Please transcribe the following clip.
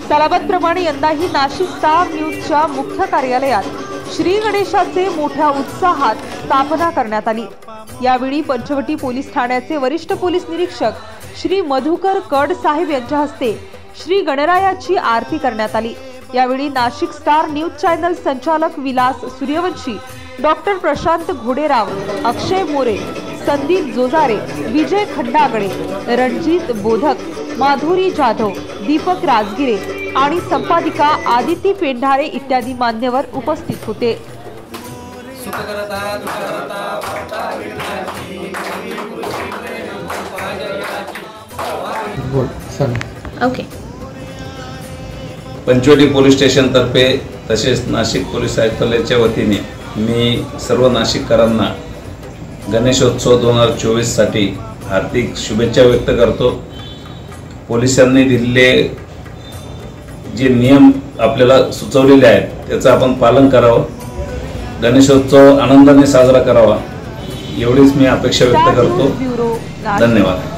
सालाबादप्रमाणे यंदाही नाशिक स्टार न्यूजच्या मुख्य कार्यालयात श्री गणेशाचे मोठ्या उत्साहात स्थापना करण्यात आली। यावेळी पंचवटी पोलीस ठाण्याचे वरिष्ठ पोलीस निरीक्षक श्री मधुकर कड साहेब यांच्या हस्ते श्री गणरायाची आरती करण्यात आली। यावेळी नाशिक स्टार न्यूज चॅनल संचालक विलास सूर्यवंशी, डॉक्टर प्रशांत घोडेराव, अक्षय मोरे, संदीप जोजारे, विजय खंडागळे, रणजित बोधक, माधुरी जाधव, दीपक राजगिरे आणि संपादिका आदिती पेंढारे इत्यादी मान्यवर उपस्थित होते। ओके। पंचवटी पोलीस स्टेशन तर्फे तसेच नाशिक पोलीस आयुक्तालयाच्या वतीने मी सर्व नाशिककरांना गणेशोत्सव 2024 साठी हार्दिक शुभेच्छा व्यक्त करतो। पोलिसांनी दिलेले जे नियम आपल्याला सुचवलेले आहेत त्याचं आपण पालन करावं, गणेशोत्सव आनंदाने साजरा करावा एवढीच मी अपेक्षा व्यक्त करतो। धन्यवाद।